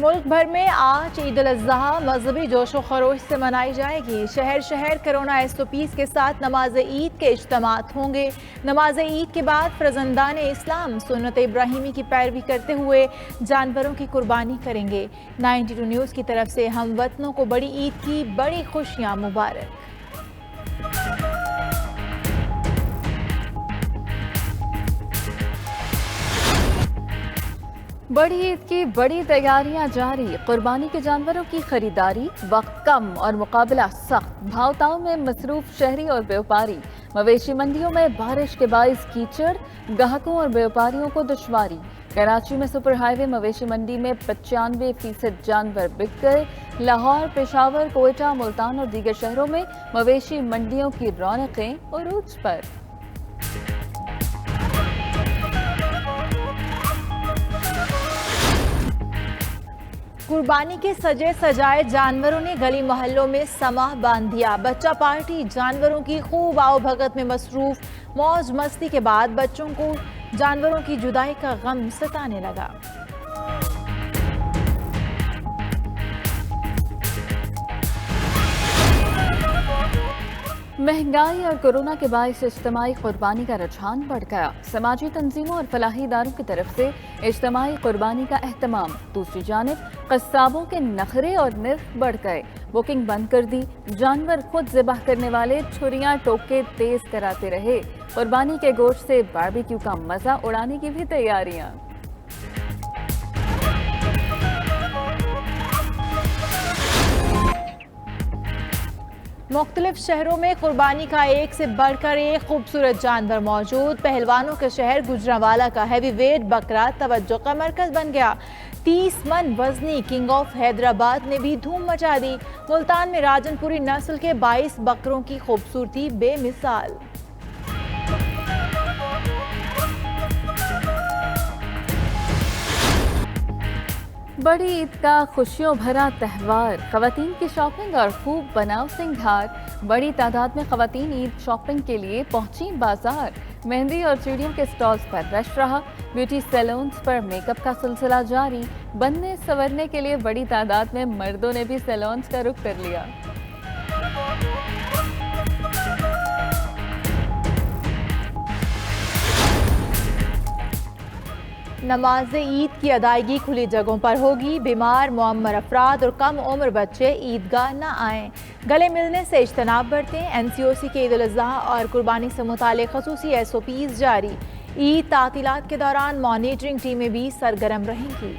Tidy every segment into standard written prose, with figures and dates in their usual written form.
मुल्क भर में आज ईद उल अज़हा मजहबी जोशो खरोश से मनाई जाएगी। शहर शहर कोरोना SOPs के साथ नमाज ईद के इज्तिमात होंगे। नमाज ईद के बाद फर्जंदान इस्लाम सुन्नत इब्राहिमी की पैरवी करते हुए जानवरों की कुर्बानी करेंगे। 92 न्यूज़ की तरफ से हम वतनों को बड़ी ईद की बड़ी खुशियाँ मुबारक। बड़ी ईद की बड़ी तैयारियां जारी। कुर्बानी के जानवरों की खरीदारी, वक्त कम और मुकाबला सख्त। भावताओं में मसरूफ शहरी और व्यापारी। मवेशी मंडियों में बारिश के बाइस कीचड़, ग्राहकों और व्यापारियों को दुश्वारी। कराची में सुपर हाईवे मवेशी मंडी में 95% जानवर बिक गए। लाहौर, पेशावर, कोयटा, मुल्तान और दीगर शहरों में मवेशी मंडियों की रौनकें उरूज पर। कुर्बानी के सजे सजाए जानवरों ने गली मोहल्लों में समा बांध दिया। बच्चा पार्टी जानवरों की खूब आओ भगत में मसरूफ। मौज मस्ती के बाद बच्चों को जानवरों की जुदाई का गम सताने लगा। महंगाई और कोरोना के बायस इज्तिमाई कुर्बानी का रुझान बढ़ गया। समाजी तंजीमों और फलाही इदारों की तरफ से इज्तिमाई कुर्बानी का एहतमाम। दूसरी जानिब कस्साबों के नखरे और निर्ख बढ़ गए। बुकिंग बंद कर दी। जानवर खुद ज़िबाह करने वाले छुरियां टोके तेज कराते रहे। कुर्बानी के गोश्त से बारबेक्यू का मजा उड़ाने की भी तैयारियां। मुख्तलिफ शहरों में कुर्बानी का एक से बढ़कर एक खूबसूरत जानवर मौजूद। पहलवानों के शहर गुजरांवाला का हैवी वेट बकरा तवज्जो का मरकज बन गया। 30 मन वजनी किंग ऑफ हैदराबाद ने भी धूम मचा दी। मुल्तान में राजनपुरी नस्ल के 22 बकरों की खूबसूरती बेमिसाल। बड़ी ईद का खुशियों भरा त्यौहार। खवातीन की शॉपिंग और खूब बनाव सिंगार। बड़ी तादाद में खवातीन ईद शॉपिंग के लिए पहुंची बाजार। मेहंदी और चूड़ियों के स्टॉल्स पर रश रहा। ब्यूटी सैलून्स पर मेकअप का सिलसिला जारी। बनने संवरने के लिए बड़ी तादाद में मर्दों ने भी सैलून्स का रुख कर लिया। नमाज ईद की अदायगी खुली जगहों पर होगी। बीमार, मुअम्मर अफराद और कम उम्र बच्चे ईदगाह न आएँ। गले मिलने से इज्तनाब बरतें। NCOC के ईद उल अज़हा और कुर्बानी से मुताल्लिक़ ख़ुसूसी SOPs जारी। ईद तातीलात के दौरान मॉनिटरिंग टीमें भी सरगर्म रहेंगी।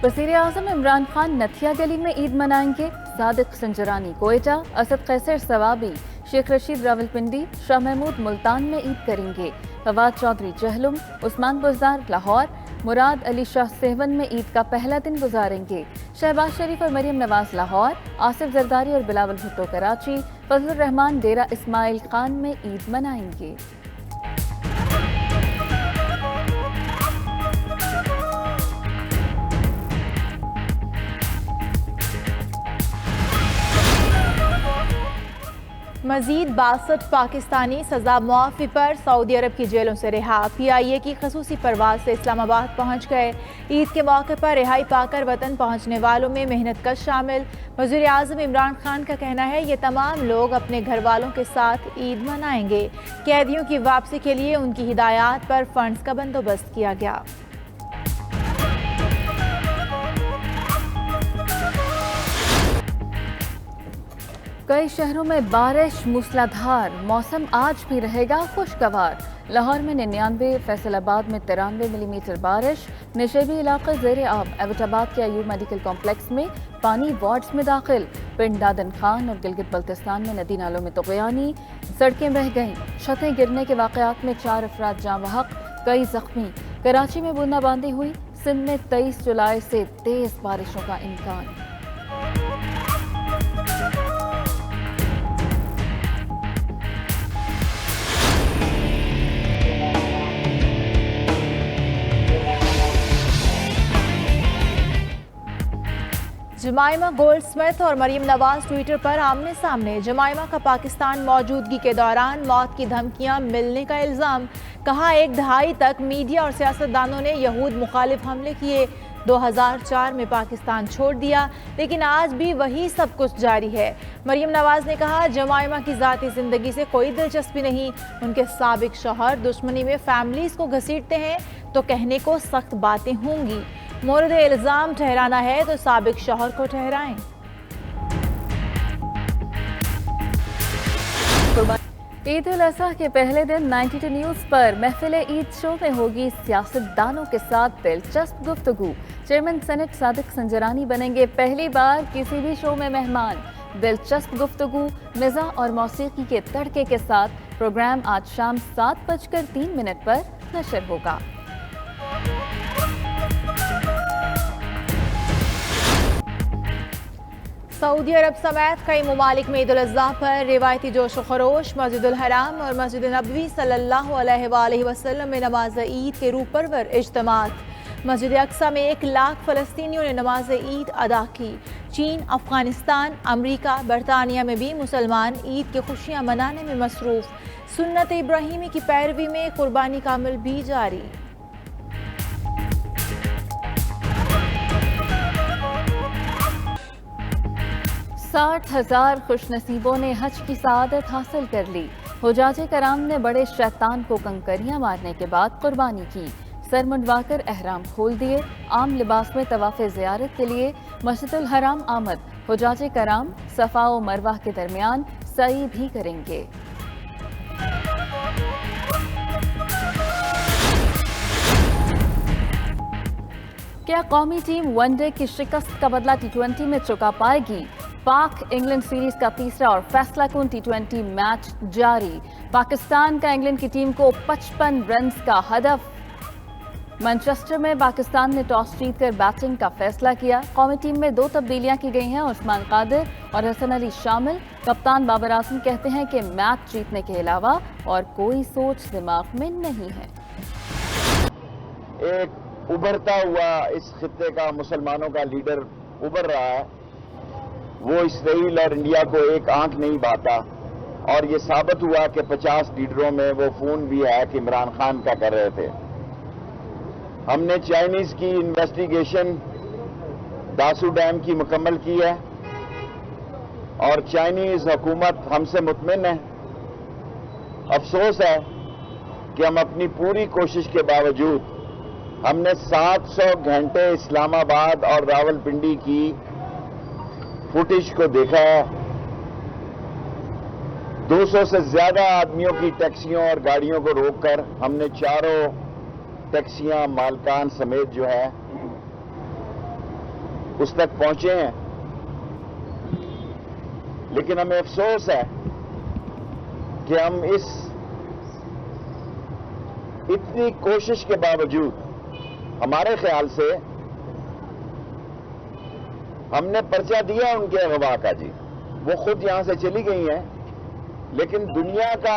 वज़ीर-ए-आज़म इमरान खान नथिया गली में ईद मनाएंगे। सादिक संजरानी कोयटा, असद कैसर सवाबी, शेख रशीद रावलपिंडी, शाह महमूद मुल्तान में ईद करेंगे। फवाद चौधरी जहलुम, उस्मान बुज़दार लाहौर, मुराद अली शाह सेवन में ईद का पहला दिन गुजारेंगे। शहबाज शरीफ और मरियम नवाज लाहौर, आसिफ जरदारी और बिलावल भुट्टो कराची, फजलुर रहमान डेरा इस्माइल खान में ईद मनाएंगे। मजीद 62 पाकिस्तानी सजा मुआफ़ी पर सऊदी अरब की जेलों से रिहा। PIA की खसूसी परवाज से इस्लामाबाद पहुँच गए। ईद के मौके पर रिहाई पाकर वतन पहुँचने वालों में मेहनत कश शामिल। वज़ीर आज़म इमरान खान का कहना है ये तमाम लोग अपने घर वालों के साथ ईद मनाएंगे। कैदियों की वापसी के लिए उनकी हिदायत पर फंड्स का बंदोबस्त किया गया। कई शहरों में बारिश मूसलाधार। मौसम आज भी रहेगा खुशगवार। लाहौर में 99, फैसलाबाद में 93 मिलीमीटर बारिश। निशेबी इलाके ज़ेरे आब। एबटाबाद के अयूब मेडिकल कॉम्प्लेक्स में पानी वार्ड्स में दाखिल। पिंड दादन खान और गिलगित बल्तिस्तान में नदी नालों में तुग़यानी। सड़कें बह गईं। छतें गिरने के वाक़यात में 4 अफराद जाँ बहक, कई जख्मी। कराची में बूंदाबांदी हुई। सिंध में 23 जुलाई से तेज़ बारिशों का इम्कान। जमाइमा गोल्डस्मिथ और मरियम नवाज ट्विटर पर आमने सामने। जमाइमा का पाकिस्तान मौजूदगी के दौरान मौत की धमकियां मिलने का इल्ज़ाम। कहा, एक दहाई तक मीडिया और सियासतदानों ने यहूद मुखालिफ हमले किए। 2004 में पाकिस्तान छोड़ दिया, लेकिन आज भी वही सब कुछ जारी है। मरियम नवाज ने कहा, जमाइमा की ज़ाती ज़िंदगी से कोई दिलचस्पी नहीं। उनके साबिक शौहर दुश्मनी में फैमिलीज़ को घसीटते हैं तो कहने को सख्त बातें होंगी। मोरद इल्ज़ाम ठहराना है तो साबिक शौहर को ठहराएं। ईद उल अज़हा के पहले दिन 92 न्यूज़ पर महफिल ईद शो में होगी सियासतदानों के साथ दिलचस्प गुफ्तगू। चेयरमैन सेनेट सादिक संजरानी बनेंगे पहली बार किसी भी शो में मेहमान। दिलचस्प गुफ्तगू, मिज़ा और मौसीकी के तड़के के साथ प्रोग्राम आज शाम 7:03 पर नशर होगा। सऊदी अरब समेत कई ममालिक में ईद उल अज़हा पर रिवायती जोश व खरोश। मस्जिदुल हराम और मस्जिद नबवी सल्लल्लाहु अलैहि वसल्लम में नमाज ईद के रूह परवर इज्तिमात। मस्जिद अक्सा में 1 लाख फ़लस्तीनियों ने नमाज ईद अदा की। चीन, अफ़गानिस्तान, अमरीका, बरतानिया में भी मुसलमान ईद की खुशियाँ मनाने में मसरूफ़। सुन्नत इब्राहीमी की पैरवी में कुर्बानी का अमल भी जारी। 60,000 खुशनसीबों ने हज की सआदत हासिल कर ली। हुजाजे कराम ने बड़े शैतान को कंकरियां मारने के बाद कुर्बानी की। सर मुंडवाकर एहराम खोल दिए। आम लिबास में तवाफ़े ज़ियारत के लिए मस्जिदुल हराम आमद। हुजाजे कराम सफ़ा व मरवा के दरमियान सई भी करेंगे। क्या कौमी टीम वनडे की शिकस्त का बदला T20 में चुका पाएगी? पाक इंग्लैंड सीरीज का तीसरा और फैसला कुन T20 मैच जारी। पाकिस्तान का इंग्लैंड की टीम को 55 रन्स का हदफ। मैनचेस्टर में पाकिस्तान ने टॉस जीतकर बैटिंग का फैसला किया। कौमी टीम में 2 तब्दीलियां की गई हैं, उस्मान कादिर और हसन अली शामिल। कप्तान बाबर आजम कहते हैं कि मैच जीतने के अलावा और कोई सोच दिमाग में नहीं है। एक उभरता हुआ इस खित्ते का मुसलमानों का लीडर उभर रहा है। वो इसराइल और इंडिया को एक आंख नहीं बाता, और ये साबित हुआ कि 50 लीडरों में वो फोन भी है कि इमरान खान का कर रहे थे। हमने चाइनीज की इन्वेस्टिगेशन दासू डैम की मुकम्मल की है और चाइनीज हुकूमत हमसे मुतमिन है। अफसोस है कि हम अपनी पूरी कोशिश के बावजूद हमने 700 घंटे इस्लामाबाद और रावलपिंडी की फुटेज को देखा है। 200 से ज्यादा आदमियों की टैक्सियों और गाड़ियों को रोककर हमने चारों टैक्सियां मालकान समेत जो है उस तक पहुंचे हैं। लेकिन हमें अफसोस है कि हम इस इतनी कोशिश के बावजूद हमारे ख्याल से हमने पर्चा दिया उनके अगवा का जी, वो खुद यहां से चली गई हैं, लेकिन दुनिया का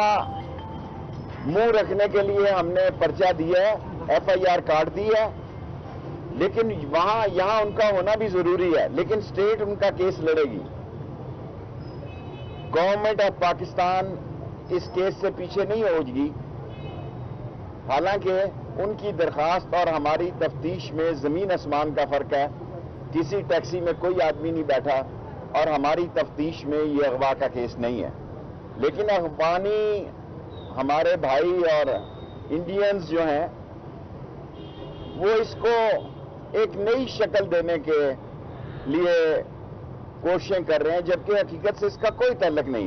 मुंह रखने के लिए हमने पर्चा दिया है, FIR काट दी है। लेकिन यहां उनका होना भी जरूरी है, लेकिन स्टेट उनका केस लड़ेगी। गवर्नमेंट ऑफ पाकिस्तान इस केस से पीछे नहीं होगी। हालांकि उनकी दरखास्त और हमारी तफ्तीश में जमीन आसमान का फर्क है। किसी टैक्सी में कोई आदमी नहीं बैठा और हमारी तफ्तीश में ये अगवा का केस नहीं है। लेकिन अफगानी हमारे भाई और इंडियंस जो हैं वो इसको एक नई शक्ल देने के लिए कोशिशें कर रहे हैं, जबकि हकीकत से इसका कोई ताल्लुक नहीं है।